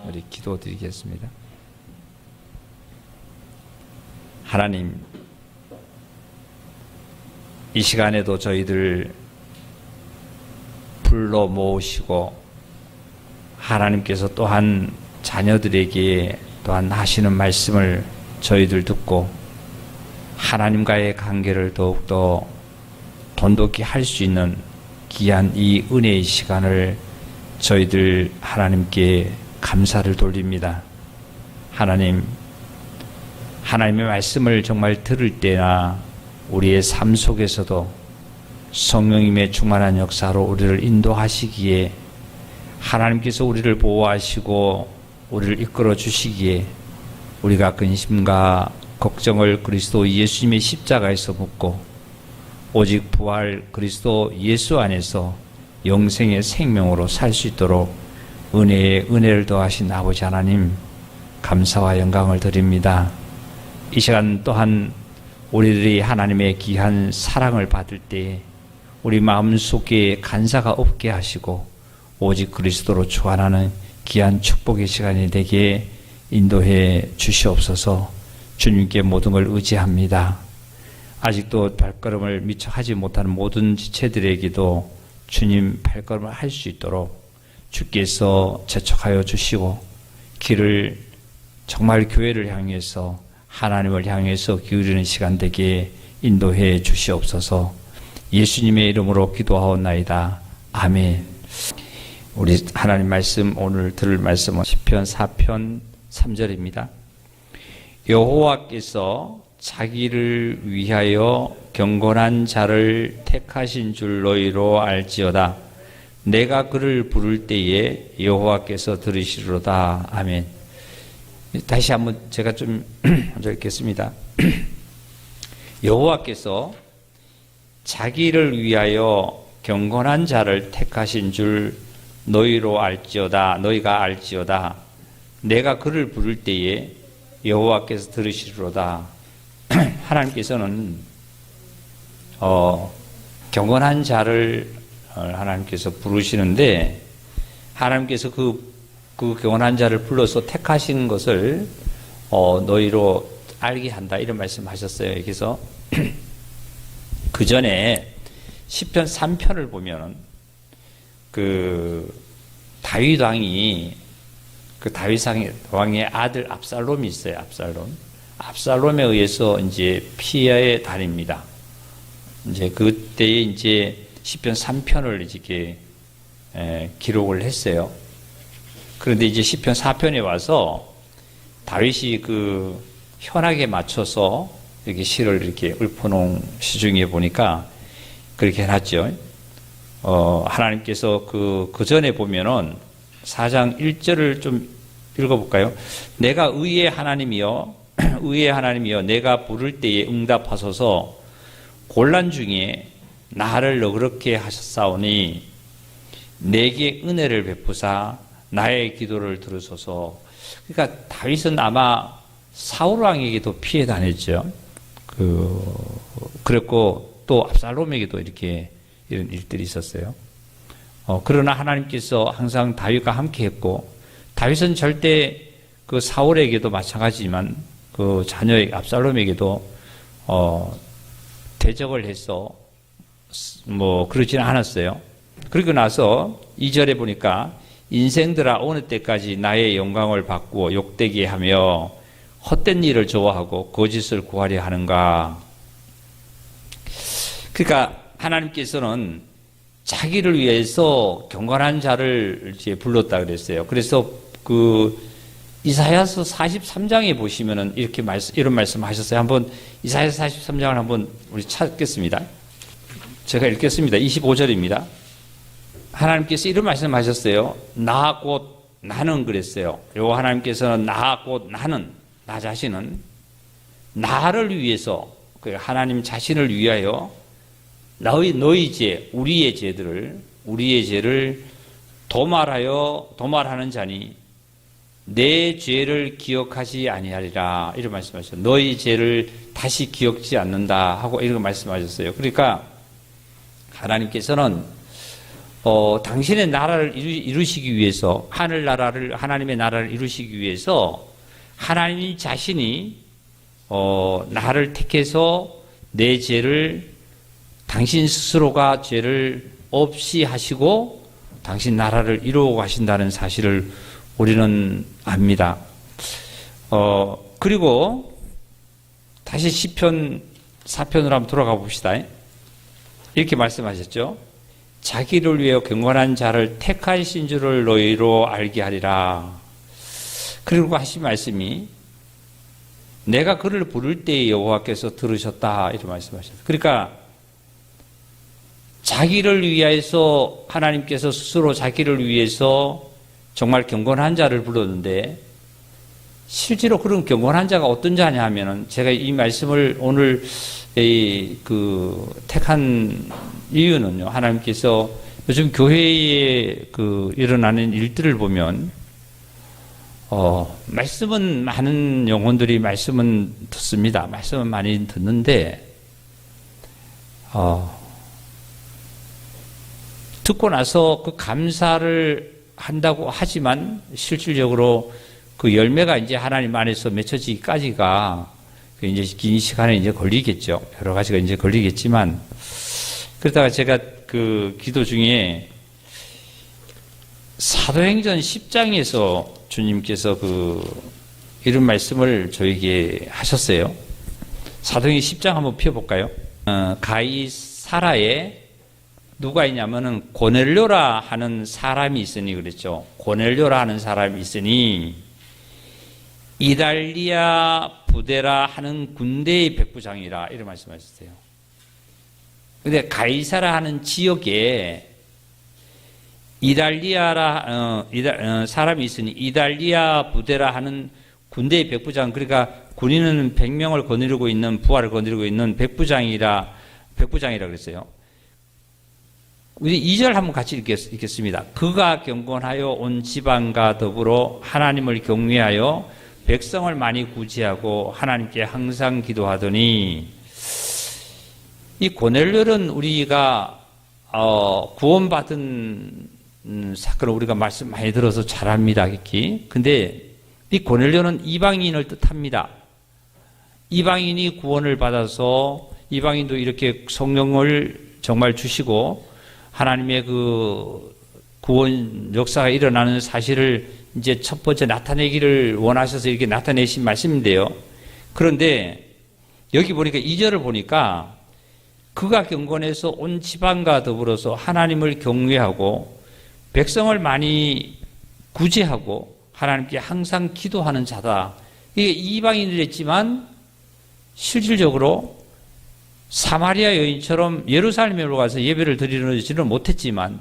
우리 기도드리겠습니다. 하나님, 이 시간에도 저희들 불러 모으시고 하나님께서 또한 자녀들에게 또한 하시는 말씀을 저희들 듣고 하나님과의 관계를 더욱더 돈독히 할 수 있는 귀한 이 은혜의 시간을 저희들 하나님께 감사를 돌립니다. 하나님, 하나님의 말씀을 정말 들을 때나 우리의 삶 속에서도 성령님의 충만한 역사로 우리를 인도하시기에, 하나님께서 우리를 보호하시고 우리를 이끌어 주시기에 우리가 근심과 걱정을 그리스도 예수님의 십자가에서 묻고 오직 부활 그리스도 예수 안에서 영생의 생명으로 살 수 있도록 은혜에 은혜를 더하신 아버지 하나님, 감사와 영광을 드립니다. 이 시간 또한 우리들이 하나님의 귀한 사랑을 받을 때 우리 마음속에 간사가 없게 하시고 오직 그리스도로 주관하는 귀한 축복의 시간이 되게 인도해 주시옵소서. 주님께 모든 걸 의지합니다. 아직도 발걸음을 미처 하지 못하는 모든 지체들에게도 주님 발걸음을 할 수 있도록 주께서 재촉하여 주시고 길을 정말 교회를 향해서 하나님을 향해서 기울이는 시간 되게 인도해 주시옵소서. 예수님의 이름으로 기도하옵나이다. 아멘. 우리 하나님 말씀, 오늘 들을 말씀은 시편 4편 3절입니다. 여호와께서 자기를 위하여 경건한 자를 택하신 줄 너희로 알지어다. 내가 그를 부를 때에 여호와께서 들으시리로다. 아멘. 다시 한번 제가 좀 먼저 읽겠습니다. 여호와께서 자기를 위하여 경건한 자를 택하신 줄 너희로 알지어다. 너희가 알지어다. 내가 그를 부를 때에 여호와께서 들으시리로다. 하나님께서는 경건한 자를 하나님께서 부르시는데, 하나님께서 그 경건한 자를 불러서 택하신 것을 너희로 알게 한다, 이런 말씀하셨어요. 그래서 그 전에 시편 3편을 보면 그 다윗 왕이 그 다윗 왕의 아들 압살롬이 있어요. 압살롬에 의해서 이제 피해에 다닙니다. 이제 그때에 이제 시편 3편을 이렇게 기록을 했어요. 그런데 이제 시편 4편에 와서 다윗이 그 현악에 맞춰서 이렇게 시를 이렇게 읊어놓은 시 중에 보니까 그렇게 해놨죠. 하나님께서 그 전에 보면은 4장 1절을 좀 읽어볼까요? 내가 의의 하나님이여, 의의 하나님이여, 내가 부를 때에 응답하소서. 곤란 중에 나를 너그럽게 하셨사오니 내게 은혜를 베푸사 나의 기도를 들으소서. 그러니까 다윗은 아마 사울 왕에게도 피해 다녔죠. 그랬고 또 압살롬에게도 이렇게 이런 일들이 있었어요. 그러나 하나님께서 항상 다윗과 함께 했고, 다윗은 절대 그 사울에게도 마찬가지지만 그 자녀의 압살롬에게도 대적을 해서 뭐 그러지는 않았어요. 그리고 나서 2절에 보니까 인생들아 어느 때까지 나의 영광을 바꾸어 욕되게 하며 헛된 일을 좋아하고 거짓을 구하려 하는가. 그러니까 하나님께서는 자기를 위해서 경건한 자를 이제 불렀다 그랬어요. 그래서 그 이사야서 43장에 보시면은 이렇게 이런 말씀 하셨어요. 한번 이사야서 43장을 한번 우리 찾겠습니다. 제가 읽겠습니다. 25절입니다. 하나님께서 이런 말씀 하셨어요. 나 곧 나는 그랬어요. 요 하나님께서는 나 곧 나는, 나 자신은 나를 위해서, 하나님 자신을 위하여 너희 죄, 우리의 죄를 도말하는 자니 내 죄를 기억하지 아니하리라, 이런 말씀하셨어요. 너희 죄를 다시 기억지 않는다 하고 이런 말씀하셨어요. 그러니까 하나님께서는 당신의 나라를 이루시기 위해서, 하나님의 나라를 이루시기 위해서 하나님 자신이 나를 택해서 내 죄를, 당신 스스로가 죄를 없이 하시고 당신 나라를 이루어 가신다는 사실을 우리는 압니다. 그리고 다시 시편 4편으로 한번 돌아가 봅시다. 이렇게 말씀하셨죠. 자기를 위해 경건한 자를 택하신 줄을 너희로 알게 하리라. 그리고 하신 말씀이 내가 그를 부를 때에 여호와께서 들으셨다, 이렇게 말씀하셨어요. 그러니까 자기를 위해서, 하나님께서 스스로 자기를 위해서 정말 경건한 자를 불렀는데, 실제로 그런 경건한 자가 어떤 자냐 하면은, 제가 이 말씀을 오늘 택한 이유는요, 하나님께서 요즘 교회에 일어나는 일들을 보면, 말씀은 많은 영혼들이 말씀은 듣습니다. 말씀은 많이 듣는데, 듣고 나서 그 감사를 한다고 하지만 실질적으로 그 열매가 이제 하나님 안에서 맺혀지기까지가 이제 긴 시간에 이제 걸리겠죠. 여러 가지가 이제 걸리겠지만, 그러다가 제가 그 기도 중에 사도행전 10장에서 주님께서 이런 말씀을 저에게 하셨어요. 사도행전 10장 한번 펴볼까요? 가이사라에 누가 있냐면은 고넬료라 하는 사람이 있으니 그랬죠. 고넬료라 하는 사람이 있으니 이달리아 부데라 하는 군대의 백부장이라, 이런 말씀하셨어요. 근데 가이사라 하는 지역에 사람이 있으니 이달리아 부데라 하는 군대의 백부장, 그러니까 군인은 100명을 거느리고 있는, 부하를 거느리고 있는 백부장이라 그랬어요. 우리 2절 한번 같이 읽겠습니다. 그가 경건하여 온 지방과 더불어 하나님을 경외하여 백성을 많이 구제하고 하나님께 항상 기도하더니, 이 고넬료는 우리가 구원받은 사건을 우리가 말씀 많이 들어서 잘 압니다. 근데 이 고넬료는 이방인을 뜻합니다. 이방인이 구원을 받아서 이방인도 이렇게 성령을 정말 주시고 하나님의 그 구원 역사가 일어나는 사실을 이제 첫 번째 나타내기를 원하셔서 이렇게 나타내신 말씀인데요. 그런데 여기 보니까 2절을 보니까 그가 경건해서 온 지방과 더불어서 하나님을 경외하고 백성을 많이 구제하고 하나님께 항상 기도하는 자다. 이게 이방인이랬지만 실질적으로 사마리아 여인처럼 예루살렘에 가서 예배를 드리지는 못했지만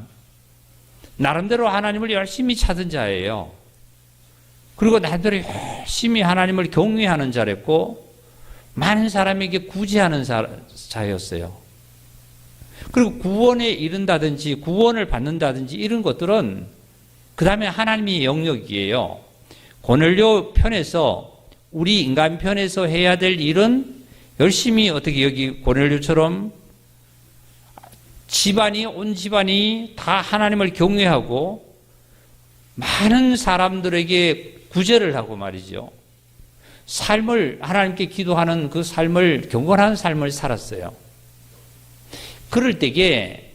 나름대로 하나님을 열심히 찾은 자예요. 그리고 나름대로 열심히 하나님을 경외하는 자랬고 많은 사람에게 구제하는 자였어요. 그리고 구원에 이른다든지 구원을 받는다든지 이런 것들은 그 다음에 하나님의 영역이에요. 고넬료 편에서, 우리 인간 편에서 해야 될 일은 열심히 어떻게 여기 고넬료처럼 온 집안이 다 하나님을 경외하고 많은 사람들에게 구제를 하고 말이죠. 삶을, 하나님께 기도하는 그 삶을, 경건한 삶을 살았어요. 그럴 때에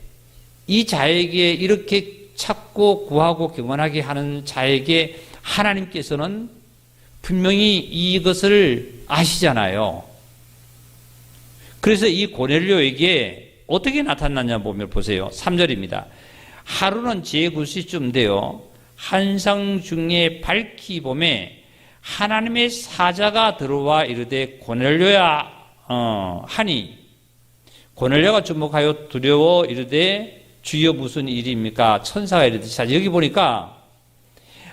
이 자에게 이렇게 찾고 구하고 경건하게 하는 자에게 하나님께서는 분명히 이것을 아시잖아요. 그래서 이 고넬료에게 어떻게 나타났냐 보면 보세요. 3절입니다. 하루는 제9시쯤 되어 한상 중에 밝히 봄에 하나님의 사자가 들어와 이르되 고넬료야 하니 고넬료가 주목하여 두려워 이르되 주여 무슨 일입니까? 천사가 이르되. 자, 여기 보니까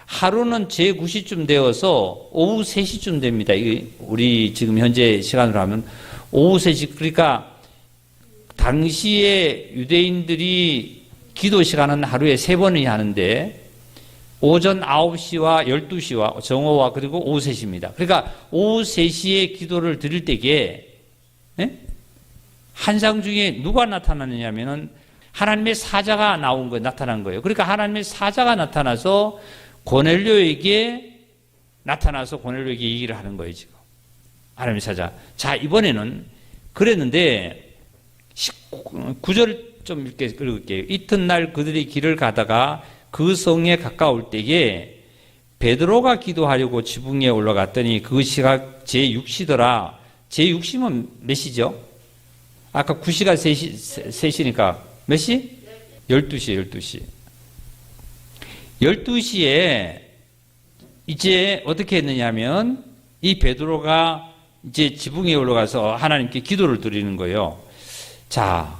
하루는 제9시쯤 되어서 오후 3시쯤 됩니다. 우리 지금 현재 시간으로 하면 오후 3시, 그러니까 당시에 유대인들이 기도 시간은 하루에 3번이 하는데 오전 9시와 12시와 정오와 그리고 오후 3시입니다. 그러니까 오후 3시에 기도를 드릴 때에 한상 중에 누가 나타나느냐면은 하나님의 사자가 나타난 거예요. 그러니까 하나님의 사자가 나타나서 고넬료에게 얘기를 하는 거예요, 지금. 하나님의 사자. 자, 이번에는 그랬는데 9절 좀 이렇게 읽을게요. 이튿날 그들이 길을 가다가 그 성에 가까울 때에 베드로가 기도하려고 지붕에 올라갔더니 그 시각 제6시더라. 제6시면 몇 시죠? 아까 9시가 3시니까 몇 시? 12시. 12시에 이제 어떻게 했느냐면 이 베드로가 이제 지붕에 올라가서 하나님께 기도를 드리는 거예요. 자,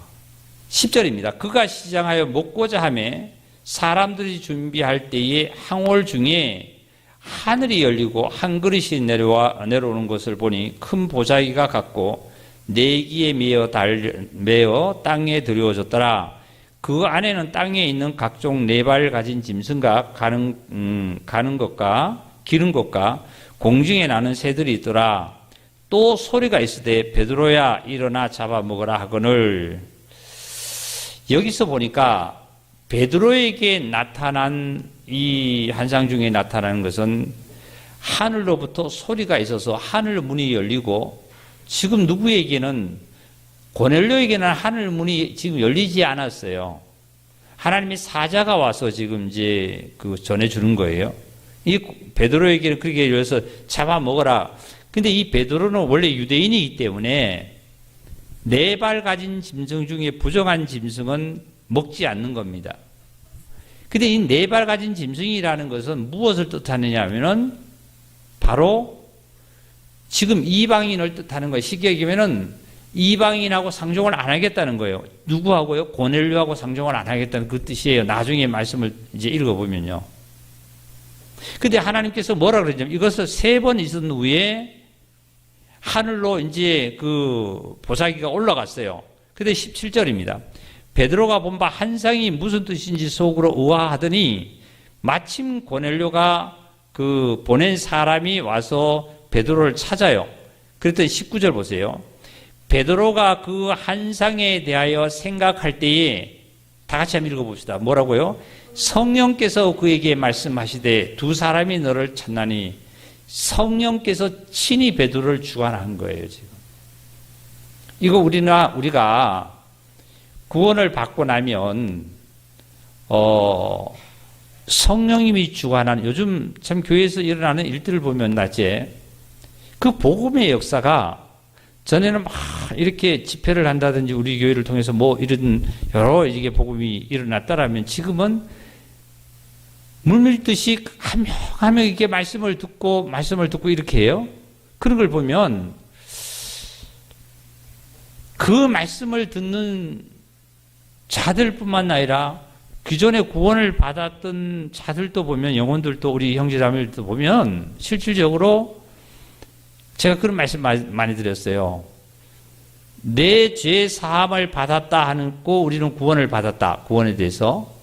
10절입니다. 그가 시장하여 먹고자 하매 사람들이 준비할 때에 항올 중에 하늘이 열리고 한 그릇이 내려오는 것을 보니 큰 보자기가 같고 네기에 매어 땅에 들여오졌더라. 그 안에는 땅에 있는 각종 네 발 가진 짐승과 가는 것과 기른 것과 공중에 나는 새들이 있더라. 또 소리가 있으되 베드로야 일어나 잡아먹으라 하거늘. 여기서 보니까 베드로에게 나타난 이 환상 중에 나타나는 것은 하늘로부터 소리가 있어서 하늘 문이 열리고, 지금 누구에게는, 고넬료에게는 하늘 문이 지금 열리지 않았어요. 하나님의 사자가 와서 지금 이제 전해주는 거예요. 이 베드로에게는 그렇게 열려서 잡아먹어라. 근데 이 베드로는 원래 유대인이기 때문에 네 발 가진 짐승 중에 부정한 짐승은 먹지 않는 겁니다. 근데 이 네 발 가진 짐승이라는 것은 무엇을 뜻하느냐 하면은 바로 지금 이방인을 뜻하는 거예요. 쉽게 얘기하면은 이방인하고 상종을 안 하겠다는 거예요. 누구하고요? 고넬료하고 상종을 안 하겠다는 그 뜻이에요. 나중에 말씀을 이제 읽어보면요. 근데 하나님께서 뭐라 그러냐면 이것을 3번 있은 후에 하늘로 이제 그 보자기가 올라갔어요. 근데 17절입니다. 베드로가 본 바 환상이 무슨 뜻인지 속으로 의아하더니 마침 고넬료가 그 보낸 사람이 와서 베드로를 찾아요. 그랬더니 19절 보세요. 베드로가 그 환상에 대하여 생각할 때에 다 같이 한번 읽어봅시다. 뭐라고요? 성령께서 그에게 말씀하시되 두 사람이 너를 찾나니. 성령께서 친히 베드로를 주관한 거예요, 지금. 이거 우리가 구원을 받고 나면 성령님이 주관하는, 요즘 참 교회에서 일어나는 일들을 보면 낮에 그 복음의 역사가, 전에는 막 이렇게 집회를 한다든지 우리 교회를 통해서 뭐 이런 여러 이게 복음이 일어났다라면, 지금은 물밀듯이 한 명 이렇게 말씀을 듣고 이렇게 해요. 그런 걸 보면 그 말씀을 듣는 자들뿐만 아니라 기존에 구원을 받았던 자들도 보면, 영혼들도, 우리 형제자매들도 보면 실질적으로 제가 그런 말씀 많이 드렸어요. 내 죄 사함을 받았다 하는 거, 우리는 구원을 받았다. 구원에 대해서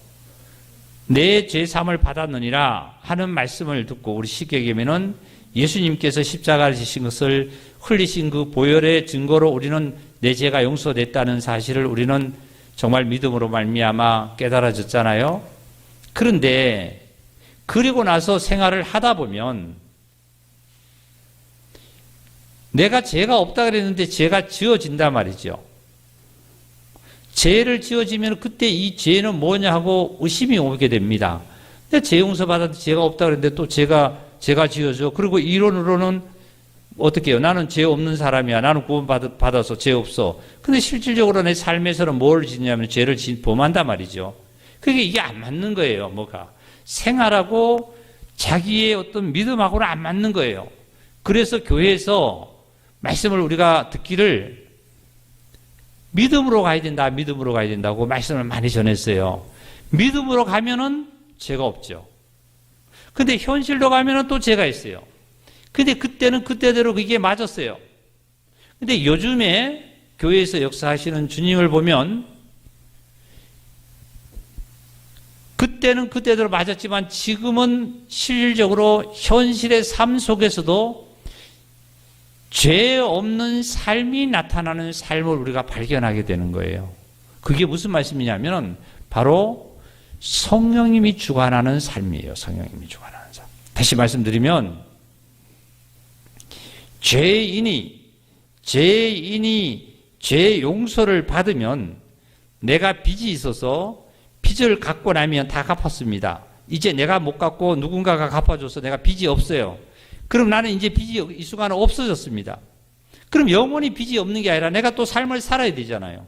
내 죄 사함을 받았느니라 하는 말씀을 듣고, 우리 쉽게 얘기하면은 예수님께서 십자가를 지신 것을 흘리신 그 보혈의 증거로 우리는 내 죄가 용서됐다는 사실을 우리는 정말 믿음으로 말미암아 깨달아졌잖아요. 그런데 그리고 나서 생활을 하다 보면 내가 죄가 없다 그랬는데 죄가 지어진단 말이죠. 죄를 지어지면 그때 이 죄는 뭐냐 하고 의심이 오게 됩니다. 근데 죄 용서 받았는데 죄가 없다 그랬는데 또 죄가 지어져. 그리고 이론으로는 어떻게 해요? 나는 죄 없는 사람이야. 나는 구원 받아서 죄 없어. 근데 실질적으로 내 삶에서는 뭘 짓냐면 죄를 범한단 말이죠. 그게 이게 안 맞는 거예요. 뭐가 생활하고 자기의 어떤 믿음하고는 안 맞는 거예요. 그래서 교회에서 말씀을 우리가 듣기를 믿음으로 가야 된다고 말씀을 많이 전했어요. 믿음으로 가면은 죄가 없죠. 근데 현실로 가면은 또 죄가 있어요. 근데 그때는 그때대로 그게 맞았어요. 근데 요즘에 교회에서 역사하시는 주님을 보면 그때는 그때대로 맞았지만 지금은 실질적으로 현실의 삶 속에서도 죄 없는 삶이 나타나는 삶을 우리가 발견하게 되는 거예요. 그게 무슨 말씀이냐면 바로 성령님이 주관하는 삶이에요. 성령님이 주관하는 삶. 다시 말씀드리면 죄인이 죄 용서를 받으면 내가 빚이 있어서 빚을 갚고 나면 다 갚았습니다. 이제 내가 못 갚고 누군가가 갚아줘서 내가 빚이 없어요. 그럼 나는 이제 빚이 이 순간에 없어졌습니다. 그럼 영원히 빚이 없는 게 아니라 내가 또 삶을 살아야 되잖아요.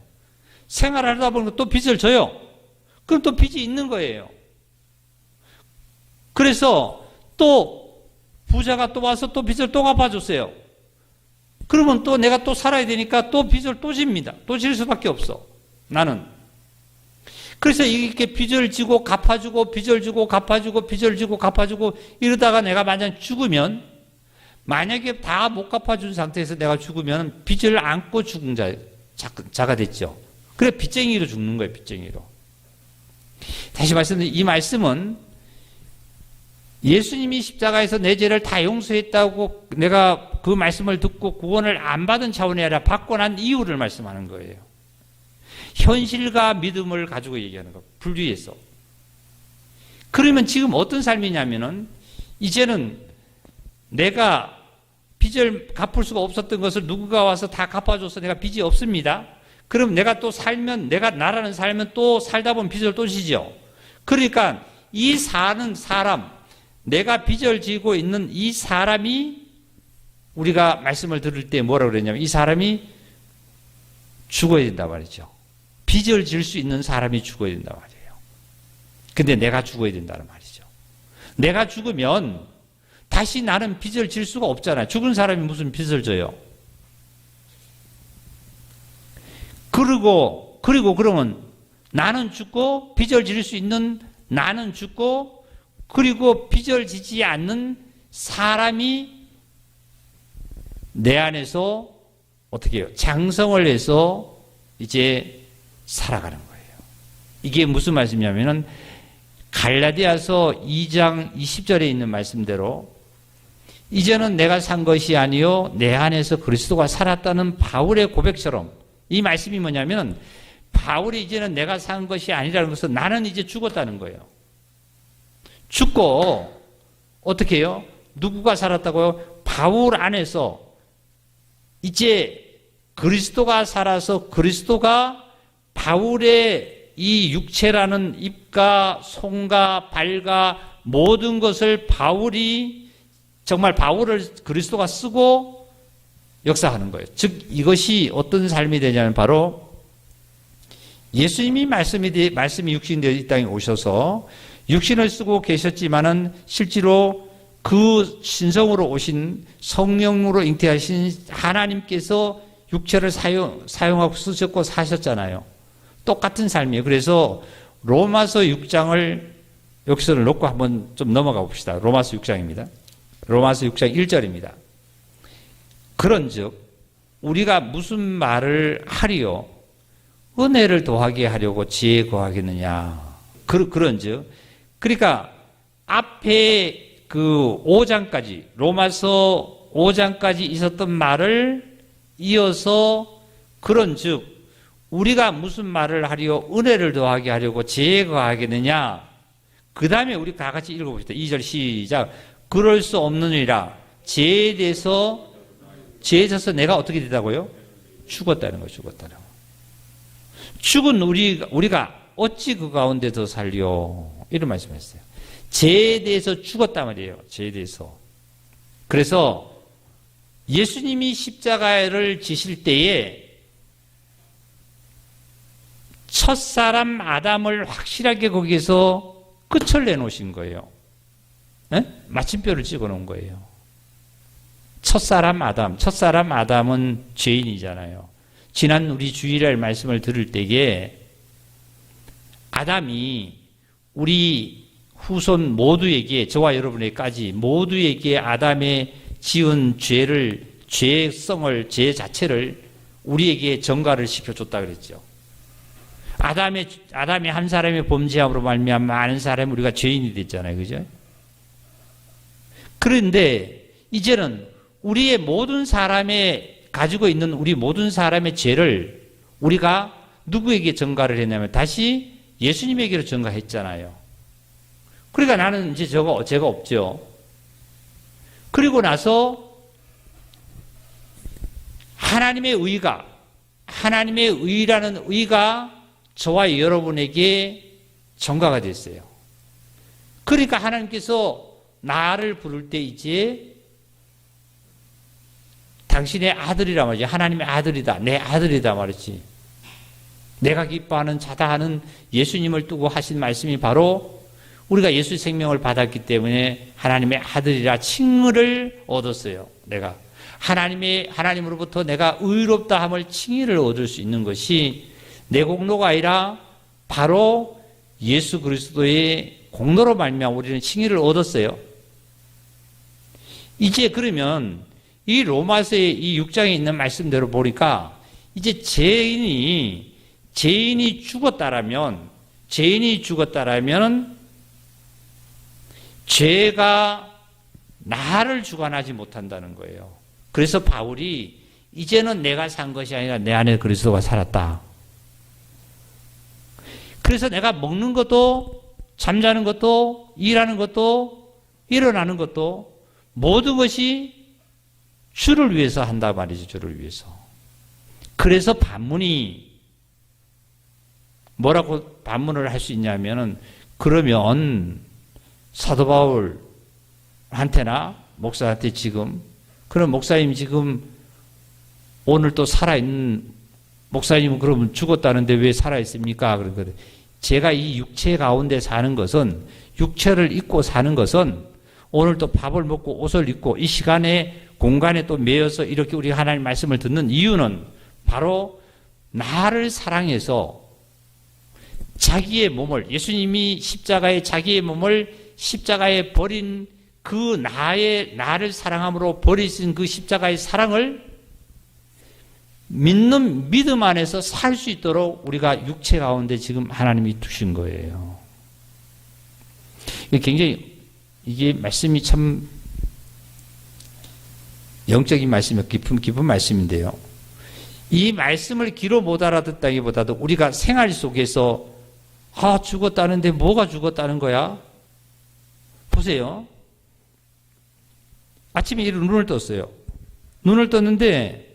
생활하다 보면 또 빚을 져요. 그럼 또 빚이 있는 거예요. 그래서 또 부자가 또 와서 또 빚을 또 갚아줬어요. 그러면 또 내가 또 살아야 되니까 또 빚을 또 집니다. 또 질 수밖에 없어. 나는. 그래서 이렇게 빚을 지고 갚아주고 빚을 주고 갚아주고 빚을 지고 갚아주고 이러다가 내가 만약 죽으면 만약에 다 못 갚아준 상태에서 내가 죽으면 빚을 안고 죽은 자가 됐죠. 그래 빚쟁이로 죽는 거예요. 빚쟁이로. 다시 말씀드리면 이 말씀은 예수님이 십자가에서 내 죄를 다 용서했다고 내가 그 말씀을 듣고 구원을 안 받은 차원이 아니라 받고 난 이유를 말씀하는 거예요. 현실과 믿음을 가지고 얘기하는 거. 분리해서. 그러면 지금 어떤 삶이냐면은 이제는 내가 빚을 갚을 수가 없었던 것을 누군가 와서 다 갚아줘서 내가 빚이 없습니다. 그럼 내가 또 살면 내가 나라는 살면 또 살다 보면 빚을 또 지죠. 그러니까 이 사는 사람 내가 빚을 지고 있는 이 사람이 우리가 말씀을 들을 때 뭐라고 그랬냐면 이 사람이 죽어야 된단 말이죠. 빚을 질 수 있는 사람이 죽어야 된단 말이에요. 근데 내가 죽어야 된다는 말이죠. 내가 죽으면 다시 나는 빚을 질 수가 없잖아요. 죽은 사람이 무슨 빚을 져요. 그리고 그러면 나는 죽고 빚을 질 수 있는 나는 죽고 그리고 빚을 지지 않는 사람이 내 안에서 어떻게 해요? 장성을 해서 이제 살아가는 거예요. 이게 무슨 말씀이냐면은 갈라디아서 2장 20절에 있는 말씀대로 이제는 내가 산 것이 아니요 내 안에서 그리스도가 살았다는 바울의 고백처럼 이 말씀이 뭐냐면 바울이 이제는 내가 산 것이 아니라는 것은 나는 이제 죽었다는 거예요. 죽고 어떻게 해요? 누구가 살았다고요? 바울 안에서 이제 그리스도가 살아서 그리스도가 바울의 이 육체라는 입과 손과 발과 모든 것을 바울이 정말 바울을 그리스도가 쓰고 역사하는 거예요. 즉 이것이 어떤 삶이 되냐면 바로 예수님이 말씀이 육신이 되어 이 땅에 오셔서 육신을 쓰고 계셨지만은 실제로 그 신성으로 오신 성령으로 잉태하신 하나님께서 육체를 사용하고 쓰셨고 사셨잖아요. 똑같은 삶이에요. 그래서 로마서 6장을 여기서를 놓고 한번 좀 넘어가 봅시다. 로마서 6장입니다. 로마서 6장 1절입니다. 그런즉 우리가 무슨 말을 하리요? 은혜를 더하게 하려고 지혜 거하겠느냐? 그런즉 그러니까 앞에 그 5장까지 로마서 5장까지 있었던 말을 이어서 그런즉 우리가 무슨 말을 하리요? 은혜를 더하게 하려고 지혜 거하겠느냐? 그 다음에 우리 다 같이 읽어봅시다. 2절 시작. 그럴 수 없느니라. 죄에 대해서 죄에 져서 내가 어떻게 되다고요? 죽었다는 거예요. 죽었다는 거. 죽은 우리가 어찌 그 가운데 더 살려? 이런 말씀했어요. 죄에 대해서 죽었단 말이에요. 죄에 대해서. 그래서 예수님이 십자가를 지실 때에 첫사람 아담을 확실하게 거기에서 끝을 내놓으신 거예요. 네? 마침표를 찍어 놓은 거예요. 첫사람 아담은 죄인이잖아요. 지난 우리 주일날 말씀을 들을 때에 아담이 우리 후손 모두에게 저와 여러분에게까지 모두에게 아담의 지은 죄성을 죄 자체를 우리에게 전가를 시켜줬다 그랬죠. 아담의 한 사람의 범죄함으로 말미암아 많은 사람이 우리가 죄인이 됐잖아요. 그죠? 그런데 이제는 우리의 모든 사람의 가지고 있는 우리 모든 사람의 죄를 우리가 누구에게 전가를 했냐면 다시 예수님에게로 전가했잖아요. 그러니까 나는 이제 죄가 없죠. 그리고 나서 하나님의 의라는 의가 저와 여러분에게 전가가 됐어요. 그러니까 하나님께서 나를 부를 때 이제 당신의 아들이라 말이지. 하나님의 아들이다. 내 아들이다 말이지. 내가 기뻐하는 자다 하는 예수님을 두고 하신 말씀이 바로 우리가 예수 생명을 받았기 때문에 하나님의 아들이라 칭의를 얻었어요. 내가 하나님으로부터 내가 의롭다 함을 칭의를 얻을 수 있는 것이 내 공로가 아니라 바로 예수 그리스도의 공로로 말미암아 우리는 칭의를 얻었어요. 이제 그러면 이 로마서의 이 6장에 있는 말씀대로 보니까 이제 죄인이 죽었다라면 죄가 나를 주관하지 못한다는 거예요. 그래서 바울이 이제는 내가 산 것이 아니라 내 안에 그리스도가 살았다. 그래서 내가 먹는 것도 잠자는 것도 일하는 것도 일어나는 것도 모든 것이 주를 위해서 한다 말이죠. 주를 위해서. 그래서 뭐라고 반문을 할 수 있냐면은 그러면 사도 바울한테나 목사한테 지금 그럼 목사님 지금 오늘 또 살아있는 목사님은 그러면 죽었다는데 왜 살아있습니까? 그러거든. 제가 이 육체 가운데 사는 것은 육체를 입고 사는 것은 오늘 또 밥을 먹고 옷을 입고 이 시간에 공간에 또 매여서 이렇게 우리 하나님 말씀을 듣는 이유는 바로 나를 사랑해서 자기의 몸을 예수님이 십자가에 자기의 몸을 십자가에 버린 그 나를 사랑함으로 버리신 그 십자가의 사랑을 믿는 믿음 안에서 살 수 있도록 우리가 육체 가운데 지금 하나님이 두신 거예요. 굉장히 이게 말씀이 참 영적인 말씀이 깊은 말씀인데요. 이 말씀을 귀로 못 알아듣다기보다도 우리가 생활 속에서 죽었다는데 뭐가 죽었다는 거야? 보세요. 아침에 눈을 떴어요. 눈을 떴는데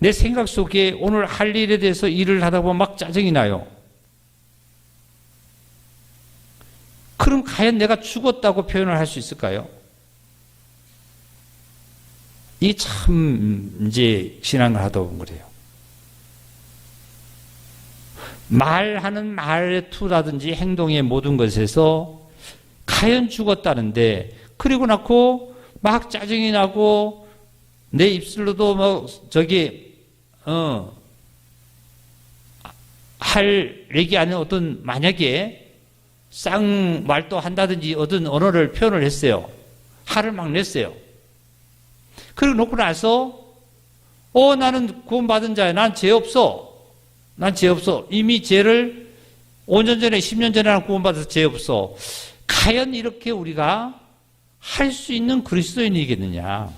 내 생각 속에 오늘 할 일에 대해서 일을 하다 보면 막 짜증이 나요. 그럼 과연 내가 죽었다고 표현을 할 수 있을까요? 이 참 이제 신앙을 하다 보면 그래요. 말하는 말의 투라든지 행동의 모든 것에서 과연 죽었다는데 그리고 나고 막 짜증이 나고 내 입술로도 할 얘기 아닌 어떤 만약에 쌍말도 한다든지 어떤 언어를 표현을 했어요. 화를 막 냈어요. 그리고 놓고 나서 나는 구원받은 자야. 난 죄 없어. 이미 죄를 5년 전에 10년 전에 구원받아서 죄 없어. 과연 이렇게 우리가 할 수 있는 그리스도인이겠느냐.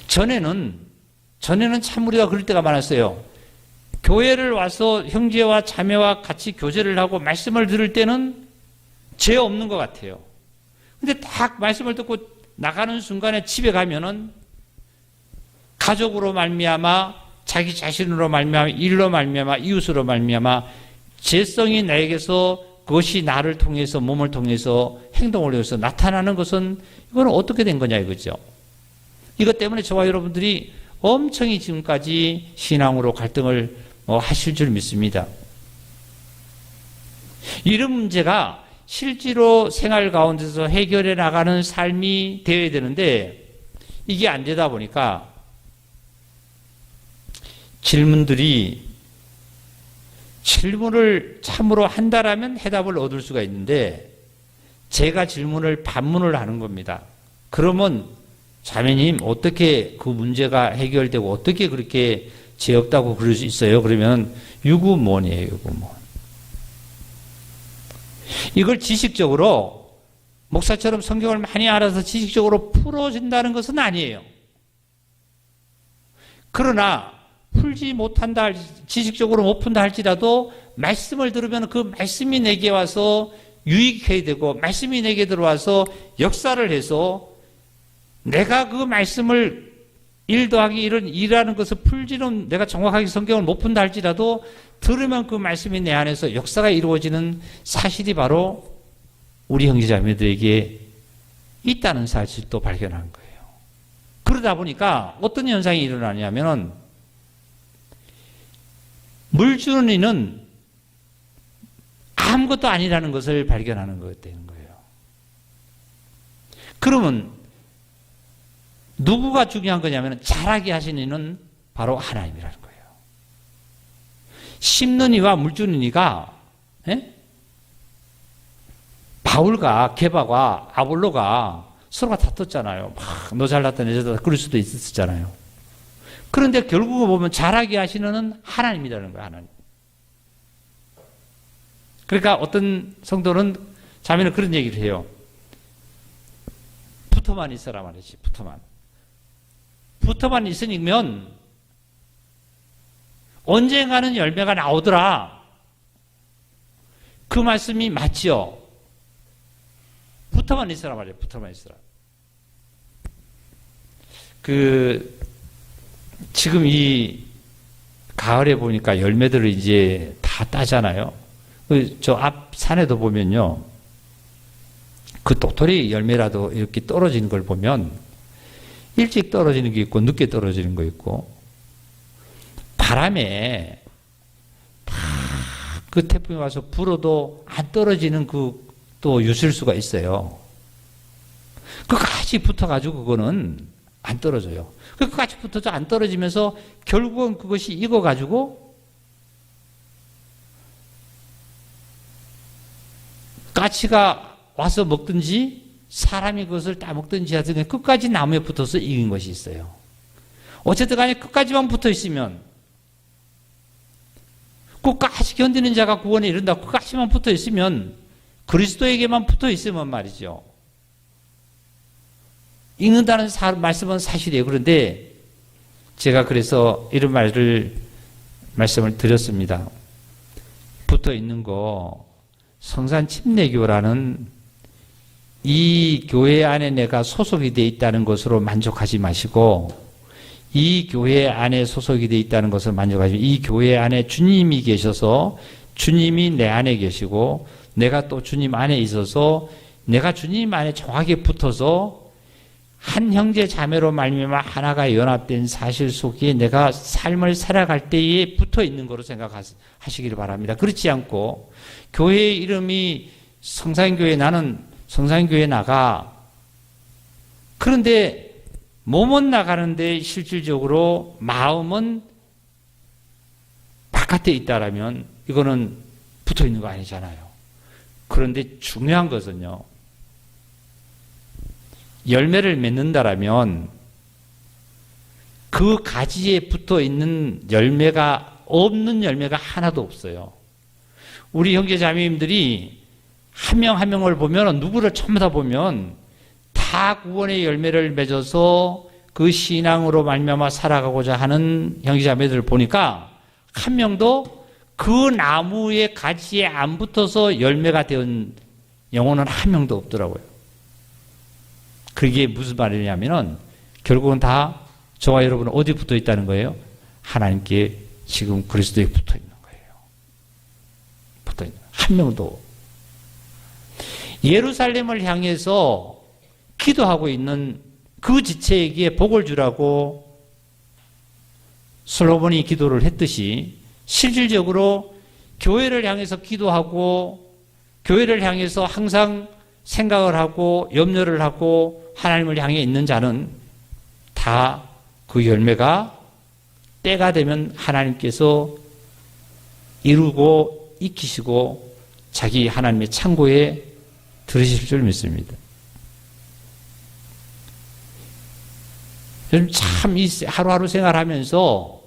전에는 참 우리가 그럴 때가 많았어요. 교회를 와서 형제와 자매와 같이 교제를 하고 말씀을 들을 때는 죄 없는 것 같아요. 근데 딱 말씀을 듣고 나가는 순간에 집에 가면은 가족으로 말미암아 자기 자신으로 말미암아 일로 말미암아 이웃으로 말미암아 죄성이 나에게서 그것이 나를 통해서 몸을 통해서 행동을 해서 나타나는 것은 이거는 어떻게 된 거냐 이거죠. 이것 때문에 저와 여러분들이 엄청이 지금까지 신앙으로 갈등을 하실 줄 믿습니다. 이런 문제가 실제로 생활 가운데서 해결해 나가는 삶이 되어야 되는데 이게 안 되다 보니까 질문을 참으로 한다라면 해답을 얻을 수가 있는데 제가 반문을 하는 겁니다. 그러면 자매님 어떻게 그 문제가 해결되고 어떻게 그렇게 죄 없다고 그럴 수 있어요? 그러면 유구무원이에요. 유구무원. 이걸 지식적으로 목사처럼 성경을 많이 알아서 지식적으로 풀어진다는 것은 아니에요. 그러나 풀지 못한다, 지식적으로 못 푼다 할지라도 말씀을 들으면 그 말씀이 내게 와서 유익해야 되고, 말씀이 내게 들어와서 역사를 해서 내가 그 말씀을 1 더하기 1은 2라는 것을 풀지는 내가 정확하게 성경을 못 푼다 할지라도 들으면 그 말씀이 내 안에서 역사가 이루어지는 사실이 바로 우리 형제자매들에게 있다는 사실도 발견한 거예요. 그러다 보니까 어떤 현상이 일어나냐면은 물 주는 이는 아무것도 아니라는 것을 발견하는 것 되는 거예요. 그러면 누구가 중요한 거냐면 자라게 하시는 이는 바로 하나님이라는 거예요. 심는 이와 물 주는 이가 바울과 게바와 아볼로가 서로가 다퉜잖아요. 막 너 잘났다 내 잘났다 그럴 수도 있었잖아요. 그런데 결국은 보면 자라게 하시는 이는 하나님이라는 거예요. 하나님. 그러니까 어떤 성도는 자매는 그런 얘기를 해요. 붙어만 있어라 말이지. 붙어만 있으면 언젠가는 열매가 나오더라. 그 말씀이 맞지요. 붙어만 있어라 말이에요. 붙어만 있어라. 지금 이 가을에 보니까 열매들을 이제 다 따잖아요. 저 앞 산에도 보면요. 그 똑토리 열매라도 이렇게 떨어지는 걸 보면 일찍 떨어지는 게 있고 늦게 떨어지는 거 있고 바람에 다 그 태풍이 와서 불어도 안 떨어지는 그 또 유실수가 있어요. 그까지 붙어가지고 그거는 안 떨어져요. 그까지 붙어서 안 떨어지면서 결국은 그것이 익어가지고 까치가 와서 먹든지 사람이 그것을 따먹든지 하든지 끝까지 나무에 붙어서 익은 것이 있어요. 어쨌든 간에 끝까지만 붙어 있으면 끝까지 견디는 자가 구원에 이른다. 끝까지만 붙어 있으면 그리스도에게만 붙어 있으면 말이죠. 읽는다는 말씀은 사실이에요. 그런데 제가 그래서 이런 말씀을 드렸습니다. 붙어 있는 거 성산 침례교라는 이 교회 안에 내가 소속이 되어 있다는 것으로 만족하지 마시고 이 교회 안에 소속이 되어 있다는 것을 만족하지 이 교회 안에 주님이 계셔서 주님이 내 안에 계시고 내가 또 주님 안에 있어서 내가 주님 안에 정확하게 붙어서 한 형제 자매로 말미암아 하나가 연합된 사실 속에 내가 삶을 살아갈 때에 붙어 있는 거로 생각하시기를 바랍니다. 그렇지 않고 교회의 이름이 성산교회 나는 성산교회 나가 그런데 몸은 나가는데 실질적으로 마음은 바깥에 있다라면 이거는 붙어 있는 거 아니잖아요. 그런데 중요한 것은요. 열매를 맺는다라면 그 가지에 붙어 있는 열매가 없는 열매가 하나도 없어요. 우리 형제 자매님들이 한 명 한 명을 보면 누구를 전부 다 보면 다 구원의 열매를 맺어서 그 신앙으로 말미암아 살아가고자 하는 형제 자매들을 보니까 한 명도 그 나무의 가지에 안 붙어서 열매가 된 영혼은 한 명도 없더라고요. 그게 무슨 말이냐면은 결국은 다 저와 여러분은 어디 붙어 있다는 거예요? 하나님께 지금 그리스도에 붙어 있는 거예요. 붙어 있는 한 명도. 예루살렘을 향해서 기도하고 있는 그 지체에게 복을 주라고 솔로몬이 기도를 했듯이 실질적으로 교회를 향해서 기도하고 교회를 향해서 항상 생각을 하고 염려를 하고 하나님을 향해 있는 자는 다 그 열매가 때가 되면 하나님께서 이루고 익히시고 자기 하나님의 창고에 들으실 줄 믿습니다. 참 이 하루하루 생활하면서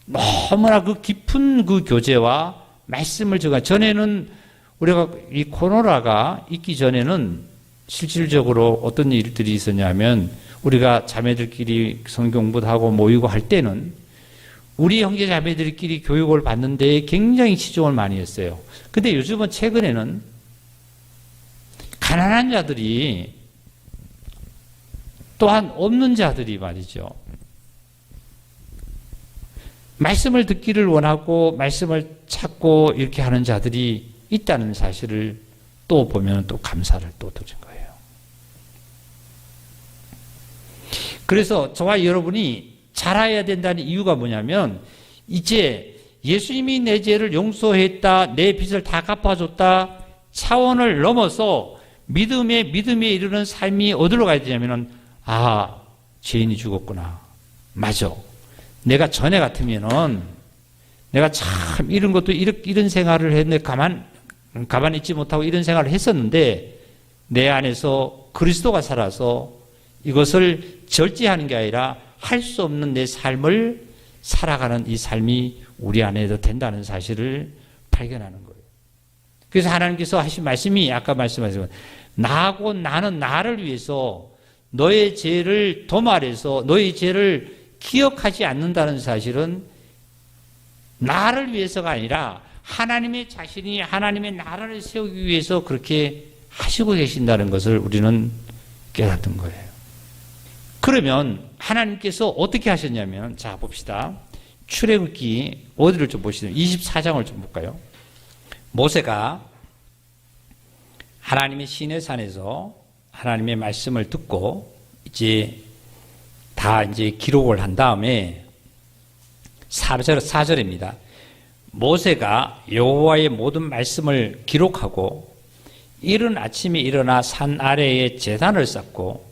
너무나 그 깊은 그 교제와 말씀을 전에는 우리가 이 코로나가 있기 전에는 실질적으로 어떤 일들이 있었냐면 우리가 자매들끼리 성경 공부도 하고 모이고 할 때는 우리 형제 자매들끼리 교육을 받는 데 굉장히 치중을 많이 했어요. 근데 요즘은 최근에는 가난한 자들이 또한 없는 자들이 말이죠. 말씀을 듣기를 원하고 말씀을 찾고 이렇게 하는 자들이 있다는 사실을 또 보면 또 감사를 또 드린 거예요. 그래서 저와 여러분이 자라야 된다는 이유가 뭐냐면 이제 예수님이 내 죄를 용서했다, 내 빚을 다 갚아줬다 차원을 넘어서 믿음에 이르는 삶이 어디로 가야 되냐면은 죄인이 죽었구나. 맞아. 내가 전에 같으면은 내가 참 이런 것도 이런 생활을 했는데 가만히 있지 못하고 이런 생활을 했었는데 내 안에서 그리스도가 살아서 이것을 절제하는 게 아니라 할 수 없는 내 삶을 살아가는 이 삶이 우리 안에도 된다는 사실을 발견하는 거예요. 그래서 하나님께서 하신 말씀이 아까 말씀하신 나하고 나는 나를 위해서 너의 죄를 도말해서 너의 죄를 기억하지 않는다는 사실은 나를 위해서가 아니라 하나님의 자신이 하나님의 나라를 세우기 위해서 그렇게 하시고 계신다는 것을 우리는 깨닫는 거예요. 그러면 하나님께서 어떻게 하셨냐면 자 봅시다. 출애굽기 어디를 좀 보시면 24장을 좀 볼까요? 모세가 하나님의 시내산에서 하나님의 말씀을 듣고 이제 기록을 한 다음에 4절입니다. 모세가 여호와의 모든 말씀을 기록하고 이른 아침에 일어나 산 아래에 제단을 쌓고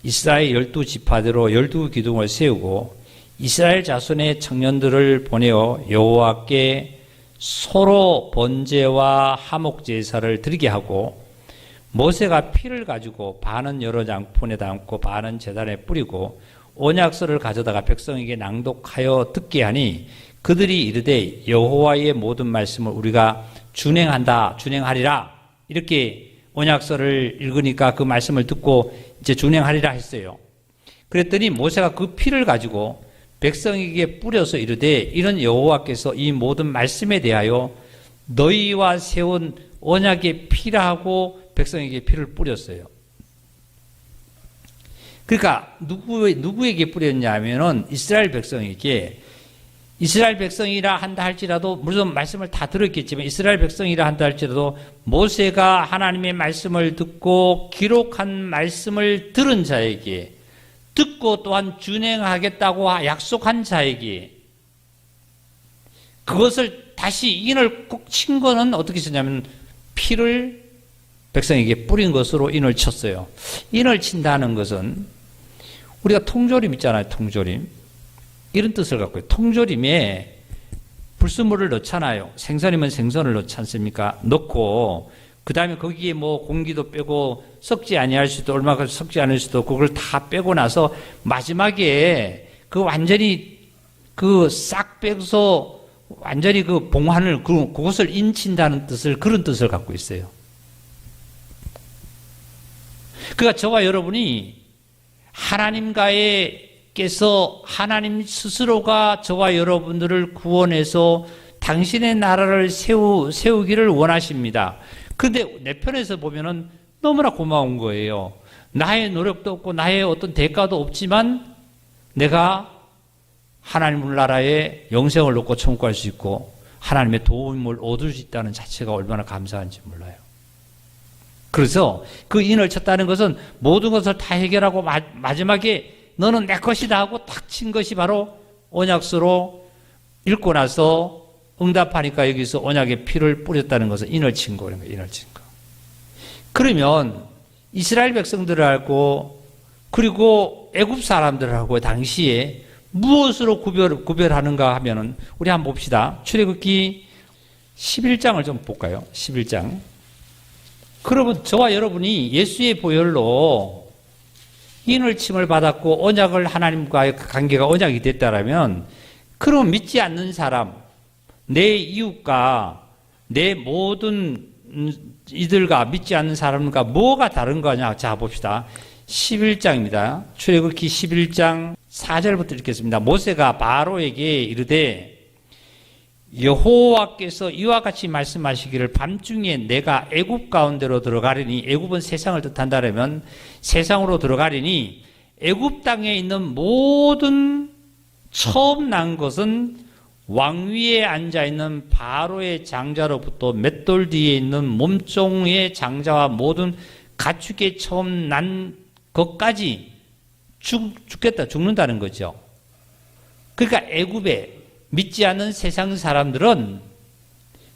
이스라엘 12지파대로 12기둥을 세우고 이스라엘 자손의 청년들을 보내어 여호와께 서로 번제와 화목 제사를 드리게 하고 모세가 피를 가지고 반은 여러 장fun에 담고 반은 제단에 뿌리고 언약서를 가져다가 백성에게 낭독하여 듣게 하니 그들이 이르되 여호와의 모든 말씀을 우리가 준행하리라. 이렇게 언약서를 읽으니까 그 말씀을 듣고 이제 준행하리라 했어요. 그랬더니 모세가 그 피를 가지고 백성에게 뿌려서 이르되 이런 여호와께서 이 모든 말씀에 대하여 너희와 세운 언약의 피라 하고 백성에게 피를 뿌렸어요. 그러니까 누구에게 뿌렸냐면은 이스라엘 백성이라 한다 할지라도 물론 말씀을 다 들었겠지만 이스라엘 백성이라 한다 할지라도 모세가 하나님의 말씀을 듣고 기록한 말씀을 들은 자에게 듣고 또한 준행하겠다고 약속한 자에게 그것을 다시 인을 꼭 친 거는 어떻게 썼냐면 피를 백성에게 뿌린 것으로 인을 쳤어요. 인을 친다는 것은 우리가 통조림 있잖아요. 통조림. 이런 뜻을 갖고 있어요. 통조림에 불순물을 넣잖아요. 생선이면 생선을 넣지 않습니까? 넣고 그 다음에 거기에 뭐 공기도 빼고 썩지 아니할 수도 얼마나 썩지 않을 수도 그걸 다 빼고 나서 마지막에 그 완전히 그 싹 빼서 완전히 그 봉환을 그것을 인친다는 뜻을 그런 뜻을 갖고 있어요. 그러니까 저와 여러분이 하나님께서 하나님 스스로가 저와 여러분들을 구원해서 당신의 나라를 세우기를 원하십니다. 그런데 내 편에서 보면은 너무나 고마운 거예요. 나의 노력도 없고 나의 어떤 대가도 없지만 내가 하나님 나라의 영생을 얻고 천국할 수 있고 하나님의 도움을 얻을 수 있다는 자체가 얼마나 감사한지 몰라요. 그래서 그 인을 쳤다는 것은 모든 것을 다 해결하고 마지막에 너는 내 것이다 하고 탁 친 것이 바로 언약서로 읽고 나서 응답하니까 여기서 언약의 피를 뿌렸다는 것은 인을 친 거예요. 인을 친 거. 그러면 이스라엘 백성들하고 그리고 애굽 사람들하고 당시에 무엇으로 구별하는가 하면은 우리 한번 봅시다. 출애굽기 11장을 좀 볼까요? 11장. 그러면 저와 여러분이 예수의 보혈로 인을 침을 받았고 언약을 하나님과의 관계가 언약이 됐다라면 그럼 믿지 않는 사람, 내 이웃과 내 모든 이들과 믿지 않는 사람과 뭐가 다른 거냐? 자 봅시다. 11장입니다. 출애굽기 11장 4절부터 읽겠습니다. 모세가 바로에게 이르되 여호와께서 이와 같이 말씀하시기를 밤중에 내가 애굽 가운데로 들어가리니, 애굽은 세상을 뜻한다면 세상으로 들어가리니 애굽 땅에 있는 모든 처음 난 것은 왕위에 앉아있는 바로의 장자로부터 맷돌 뒤에 있는 몸종의 장자와 모든 가축에 처음 난 것까지 죽는다는 거죠. 그러니까 애굽에 믿지 않는 세상 사람들은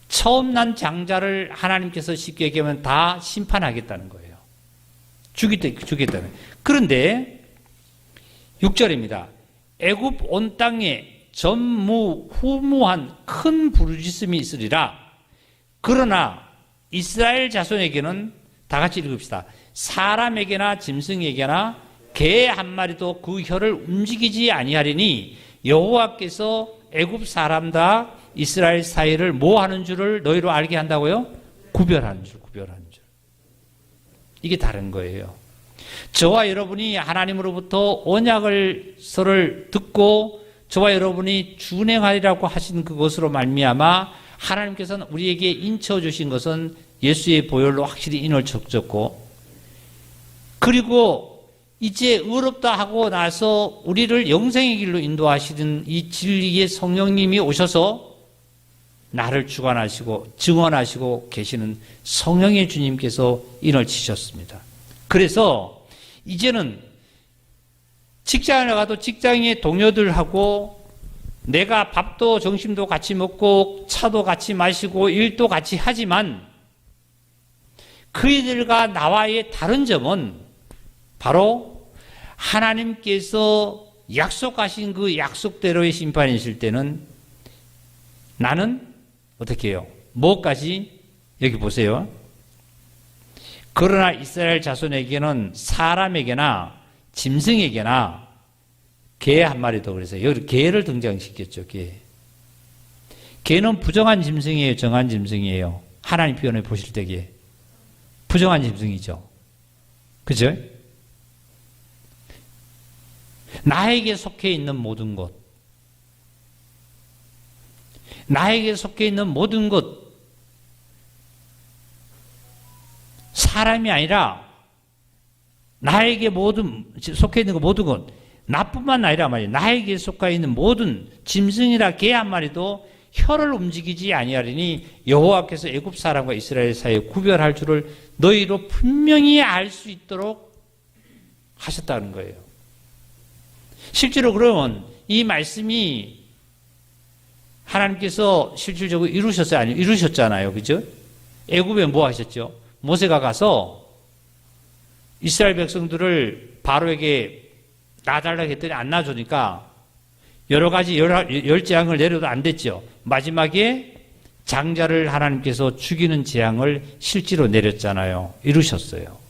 처음 난 장자를 하나님께서 쉽게 얘기하면 다 심판하겠다는 거예요. 죽이겠다는. 그런데 6절입니다. 애굽 온 땅에 전무후무한 큰 부르짖음이 있으리라. 그러나 이스라엘 자손에게는, 다 같이 읽읍시다. 사람에게나 짐승에게나 개 한 마리도 그 혀를 움직이지 아니하리니 여호와께서 애굽 사람과 이스라엘 사이를 뭐 하는 줄을 너희로 알게 한다고요? 구별하는 줄. 이게 다른 거예요. 저와 여러분이 하나님으로부터 언약을 듣고 저와 여러분이 준행하리라고 하신 그것으로 말미암아 하나님께서는 우리에게 인쳐 주신 것은 예수의 보혈로 확실히 인을 쳤고, 그리고 이제 의롭다 하고 나서 우리를 영생의 길로 인도하시는 이 진리의 성령님이 오셔서 나를 주관하시고 증언하시고 계시는 성령의 주님께서 인을 치셨습니다. 그래서 이제는 직장에 나가도 직장의 동료들하고 내가 밥도 점심도 같이 먹고 차도 같이 마시고 일도 같이 하지만 그이들과 나와의 다른 점은 바로 하나님께서 약속하신 그 약속대로의 심판이 있을 때는 나는 어떻게 해요? 뭐까지? 여기 보세요. 그러나 이스라엘 자손에게는 사람에게나 짐승에게나 개 한 마리 더, 그래서 여기 개를 등장시켰죠. 개는 부정한 짐승이에요, 정한 짐승이에요? 하나님 표현해 보실 때에 부정한 짐승이죠. 그죠? 나에게 속해 있는 모든 것, 나에게 속해 있는 모든 것, 사람이 아니라 나에게 속해 있는 것, 모든 것, 나뿐만 아니라 말이에요. 나에게 속해 있는 모든 짐승이라 개 한 마리도 혀를 움직이지 아니하리니 여호와께서 애굽 사람과 이스라엘 사이에 구별할 줄을 너희로 분명히 알 수 있도록 하셨다는 거예요. 실제로 그러면 이 말씀이 하나님께서 실질적으로 이루셨어요? 아니요? 이루셨잖아요. 그죠? 애굽에 뭐 하셨죠? 모세가 가서 이스라엘 백성들을 바로에게 놔달라고 했더니 안 놔주니까 여러 가지 열 재앙을 내려도 안 됐죠. 마지막에 장자를 하나님께서 죽이는 재앙을 실제로 내렸잖아요. 이루셨어요.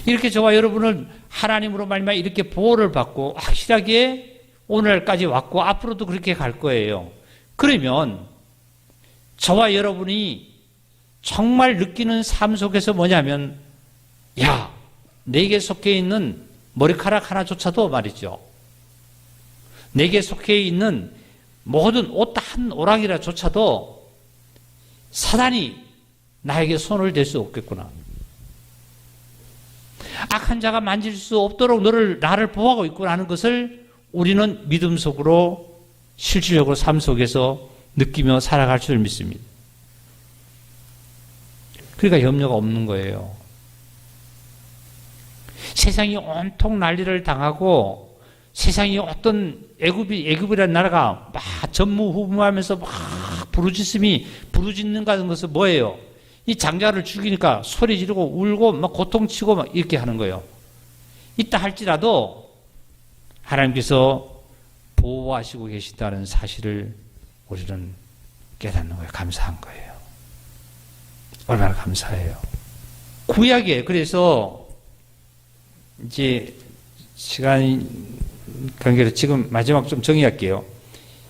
이렇게 저와 여러분을 하나님으로 말미암아 이렇게 보호를 받고 확실하게 오늘까지 왔고 앞으로도 그렇게 갈 거예요. 그러면 저와 여러분이 정말 느끼는 삶 속에서 뭐냐면, 야, 내게 속해 있는 머리카락 하나조차도 말이죠, 내게 속해 있는 모든 옷 한 오락이라조차도 사단이 나에게 손을 댈 수 없겠구나. 악한 자가 만질 수 없도록 나를 보호하고 있구나 하는 것을 우리는 믿음 속으로 실질적으로 삶 속에서 느끼며 살아갈 줄 믿습니다. 그러니까 염려가 없는 거예요. 세상이 온통 난리를 당하고 세상이 어떤 애굽이라는 나라가 막 전무후무하면서 막 부르짖는 것은 뭐예요? 이 장자를 죽이니까 소리 지르고 울고 막 고통치고 막 이렇게 하는 거예요. 이따 할지라도 하나님께서 보호하시고 계시다는 사실을 우리는 깨닫는 거예요. 감사한 거예요. 얼마나 감사해요. 구약에 그래서 이제 시간 관계로 지금 마지막 좀 정리할게요.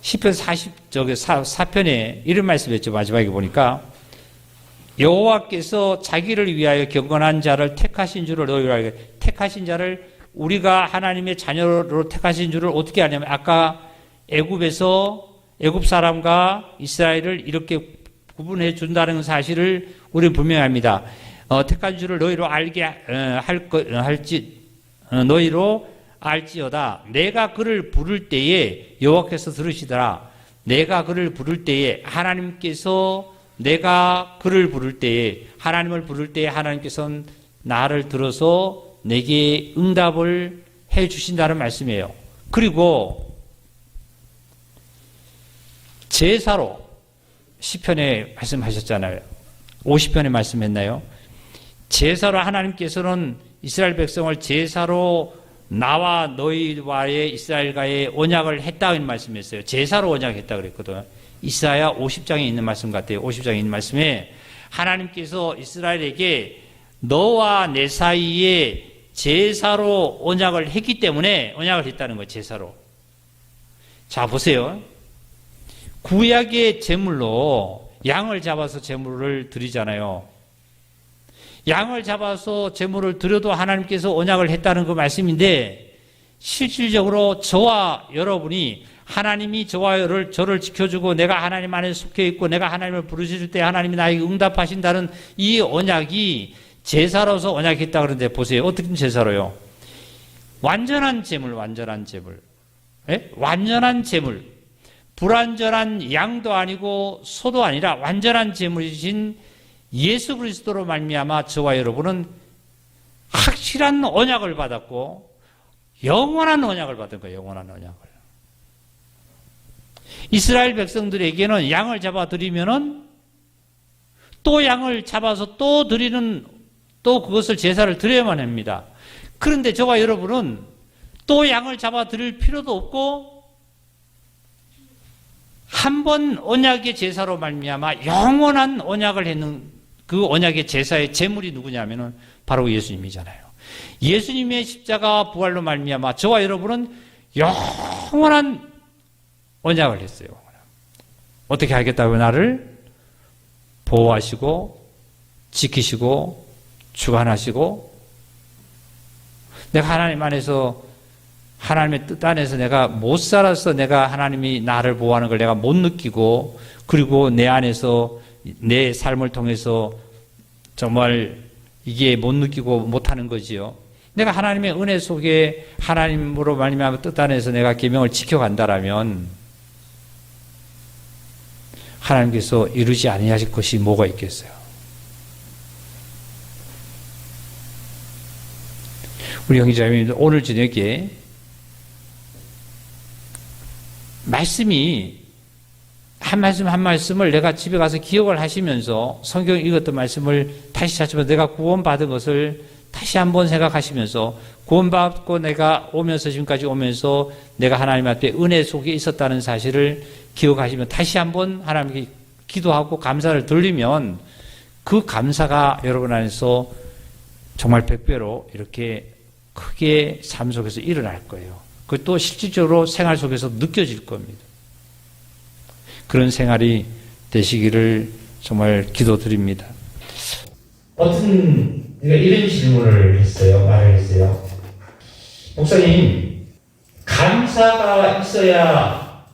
시편 4편에 이런 말씀을 했죠. 마지막에 보니까 여호와께서 자기를 위하여 경건한 자를 택하신 줄을 너희로 알게. 택하신 자를 우리가 하나님의 자녀로 택하신 줄을 어떻게 아냐면 아까 애굽 사람과 이스라엘을 이렇게 구분해 준다는 사실을 우리는 분명히 압니다. 택한 줄을 너희로 너희로 알지어다. 내가 그를 부를 때에 여호와께서 들으시더라. 내가 그를 부를 때에 하나님께서 내가 그를 부를 때에 하나님을 부를 때에 하나님께서는 나를 들어서 내게 응답을 해 주신다는 말씀이에요. 그리고 제사로 시편에 말씀하셨잖아요. 50편에 말씀했나요? 제사로 하나님께서는 이스라엘 백성을 제사로 나와 너희와의 이스라엘과의 언약을 했다는 말씀했어요. 제사로 언약했다 그랬거든요. 이사야 50장에 있는 말씀 같아요. 50장에 있는 말씀에 하나님께서 이스라엘에게 너와 내 사이에 제사로 언약을 했기 때문에 언약을 했다는 거예요. 제사로. 자, 보세요. 구약의 제물로 양을 잡아서 제물을 드리잖아요. 양을 잡아서 제물을 드려도 하나님께서 언약을 했다는 그 말씀인데 실질적으로 저와 여러분이 하나님이 저를 지켜주고 내가 하나님 안에 속해 있고 내가 하나님을 부르실 때 하나님이 나에게 응답하신다는 이 언약이 제사로서 언약했다 그러는데 보세요. 어떻게 제사로요? 완전한 제물. 예? 완전한 제물. 불완전한 양도 아니고 소도 아니라 완전한 제물이신 예수 그리스도로 말미암아 저와 여러분은 확실한 언약을 받았고 영원한 언약을 받은 거예요. 영원한 언약을. 이스라엘 백성들에게는 양을 잡아 드리면은 또 양을 잡아서 또 드리는 또 그것을 제사를 드려야만 합니다. 그런데 저와 여러분은 또 양을 잡아 드릴 필요도 없고 한 번 언약의 제사로 말미암아 영원한 언약을 했는 그 언약의 제사의 제물이 누구냐면은 바로 예수님이잖아요. 예수님의 십자가 부활로 말미암아 저와 여러분은 영원한 언약을 했어요. 어떻게 하겠다고 나를 보호하시고 지키시고 주관하시고 내가 하나님 안에서 하나님의 뜻 안에서 내가 못 살아서 내가 하나님이 나를 보호하는 걸 내가 못 느끼고 그리고 내 안에서 내 삶을 통해서 정말 이게 못 느끼고 못하는 거지요. 내가 하나님의 은혜 속에 하나님으로 말미암아 뜻 안에서 내가 계명을 지켜간다라면 하나님께서 이루지 아니하실 것이 뭐가 있겠어요? 우리 형제자매님들 오늘 저녁에 말씀이 한 말씀 한 말씀을 내가 집에 가서 기억을 하시면서 성경 읽었던 말씀을 다시 찾으면서 내가 구원받은 것을 다시 한번 생각하시면서 구원받고 내가 오면서 지금까지 오면서 내가 하나님 앞에 은혜 속에 있었다는 사실을 기억하시면 다시 한번 하나님께 기도하고 감사를 돌리면 그 감사가 여러분 안에서 정말 100배로 이렇게 크게 삶 속에서 일어날 거예요. 그것도 실질적으로 생활 속에서 느껴질 겁니다. 그런 생활이 되시기를 정말 기도드립니다. 이런 질문을 했어요. 말을 했어요. 목사님, 감사가 있어야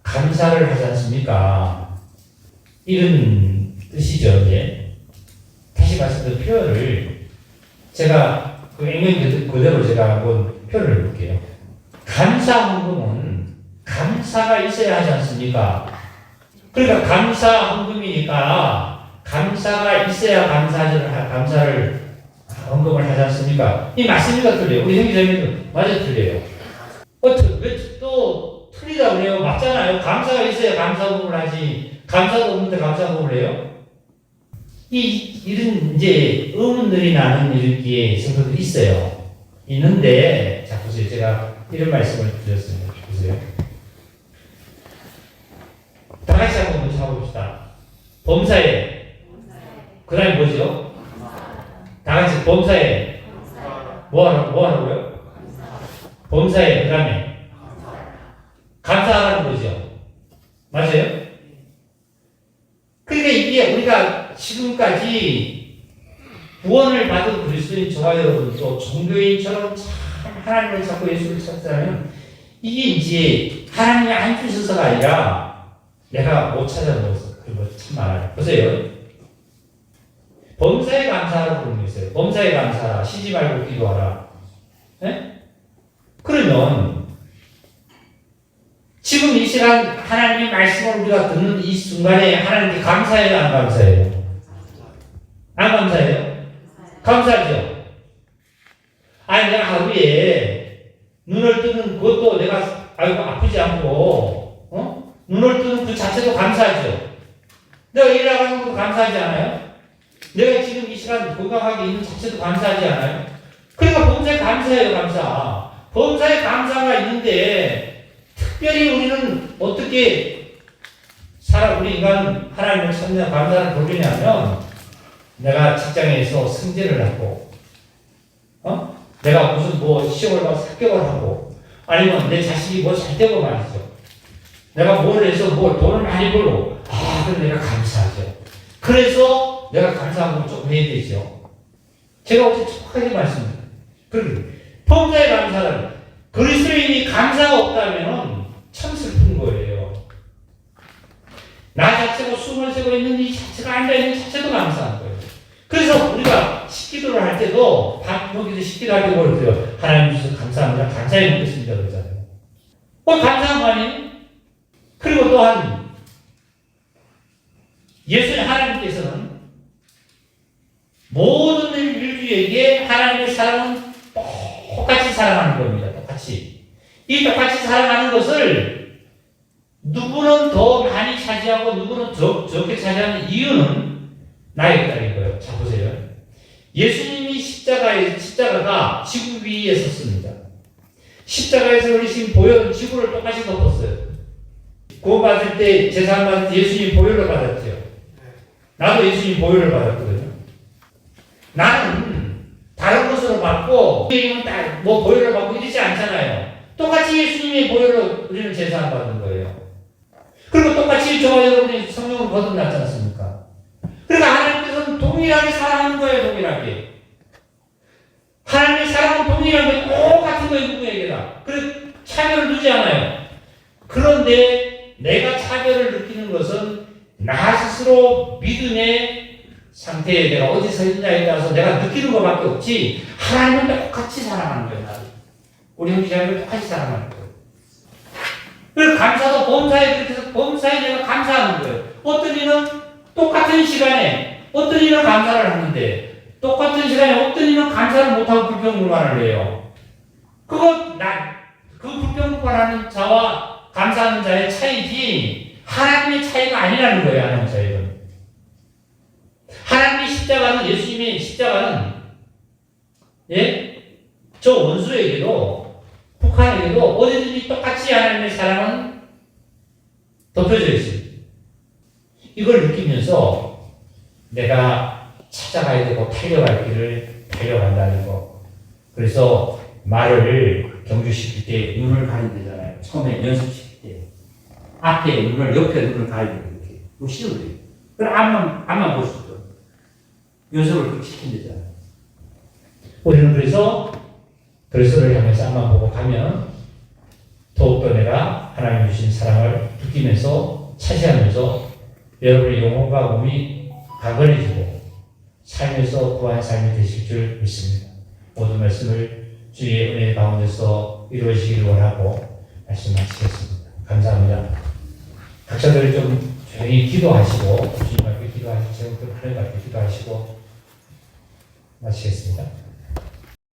감사를 하지 않습니까? 이런 뜻이죠, 이제. 다시 말씀드린 표현을 제가 그 액면 그대로 제가 한번 표현을 해볼게요. 감사 헌금은 감사가 있어야 하지 않습니까? 그러니까 감사 헌금이니까 감사가 있어야 감사를 헌금을 하지 않습니까? 이 말씀이가 틀려요. 우리 형제자매들 맞아 틀려요. 왜 또 틀리다고 그래요? 맞잖아요. 감사가 있어야 감사 헌금을 하지. 감사도 없는데 감사 헌금을 해요? 이런 이제 의문들이 나는 이렇게 성도들이 있어요. 있는데, 자, 보세요. 제가 이런 말씀을 드렸습니다. 보세요. 다 같이 한번 먼저 해봅시다. 범사에. 그 다음에 뭐죠? 다 같이 범사에. 뭐 하라고요? 범사에. 그 다음에 감사하라는 거죠. 맞아요? 그러니까 그러니까 이게 우리가 지금까지 구원을 받은 그리스도인 저와 여러분도 종교인처럼 참 하나님을 찾고 예수를 찾자면 이게 이제 하나님이 안 주셔서가 아니라 내가 못 찾아먹어서 그런 거 참 많아요. 보세요. 범사에 감사하라고 그러는 게 있어요. 범사에 감사하라. 쉬지 말고 기도하라. 네? 그러면 지금 이 시간 하나님의 말씀을 우리가 듣는 이 순간에 하나님께 감사해요? 안 감사해요? 안 감사해요? 감사하죠? 아니 내가 하루에 눈을 뜨는 그것도 내가 아이고 아프지 않고 눈을 뜨는 그 자체도 감사하죠? 내가 일어나가는 것도 감사하지 않아요? 내가 지금 이 시간 건강하게 있는 자체도 감사하지 않아요? 그러니까 범사에 감사해요, 감사. 범사에 감사가 있는데 특별히 우리는 어떻게 우리 인간은 하나님을 찾는 감사를 돌리냐면 내가 직장에서 승진을 하고 내가 무슨 시험을 봐서 합격을 하고 아니면 내 자식이 잘 되고 말이죠. 내가 뭘 해서 돈을 많이 벌고 그럼 내가 감사하죠. 그래서 내가 감사한 걸 조금 해야 되죠. 제가 어제 정확하게 말씀드려요. 범사에 감사는 그리스도인이 감사가 없다면 참 슬픈 거예요. 나 자체가 숨을 쉬고 있는 이 자체가 앉아있는 자체도 감사한 거예요. 그래서 우리가 식기도를 할 때도 여기서 식기도 할 때 그러고요. 하나님 주셔서 감사합니다. 감사해 먹겠습니다. 그러잖아요. 감사한 거 아니에요? 그리고 또한 예수님 하나님께서는 모든 인류에게 하나님의 사랑은 똑같이 사랑하는 겁니다. 똑같이. 이 똑같이 사랑하는 것을 누구는 더 많이 차지하고 누구는 적게 차지하는 이유는 나의 딸인 거예요. 자 보세요. 예수님이 십자가가 지구 위에 섰습니다. 십자가에서 흘리신 보혈은 지구를 똑같이 덮었어요. 구원받을 때 제사 받을 때 예수님 보혈을 받았죠. 나도 예수님 보혈을 받았거든요. 나는 다른 것으로 받고 예수님은 보혈을 받고 이러지 않잖아요. 똑같이 예수님의 보혈로 우리는 제사 받는 거예요. 그리고 똑같이 저와 여러분이 성령을 거듭났지 않습니까? 그러니까 하나님께서는 동일하게 사랑하는 거예요. 동일하게. 하나님의 사랑은 동일하게 똑같은 거예요. 누구에게나. 그래서 차별을 두지 않아요. 그런데 내가 차별을 느끼는 것은 나 스스로 믿음의 상태에 내가 어디 서 있느냐에 따라서 내가 느끼는 것밖에 없지 하나님은 똑같이 사랑하는 거예요. 나를. 우리 형제자매를 똑같이 사랑하는 거예요. 그래서 감사도 범사에 그렇게 해서 범사에 내가 감사하는 거예요. 어떤 이는 똑같은 시간에 어떤 이는 감사를 하는데 똑같은 시간에 어떤 이는 감사를 못하고 불평불만을 해요. 그 불평불만하는 자와 감사하는 자의 차이지 하나님의 차이가 아니라는 거예요. 하나님의 차이는. 하나님의 십자가는 예수님의 십자가는 저 원수에게도 북한에게도 어디든지 똑같이 하나님의 사랑은 덮여져 있습니다. 이걸 느끼면서 내가 찾아가야 되고 달려갈 길을 달려간다는 거. 그래서 말을 경주시킬 때 눈을 가린대잖아요. 처음에 연습시킬 때. 앞에 눈을, 옆에 눈을 가리고 이렇게. 그거 쉬워요. 그럼 앞만 볼 수 있죠. 연습을 그렇게 시킨대잖아요. 우리는 그래서 그리스도를 향해서 앞만 보고 가면 더욱더 내가 하나님 주신 사랑을 느끼면서 차지하면서 여러분의 영혼과 몸이 강건해지고 삶에서 구한 삶이 되실 줄 믿습니다. 모든 말씀을 주의 은혜 가운데서 이루어지기를 원하고 말씀 마치겠습니다. 감사합니다. 각자들 좀 조용히 기도하시고 주님 앞에 기도하시고 하나님 앞에 기도하시고 마치겠습니다.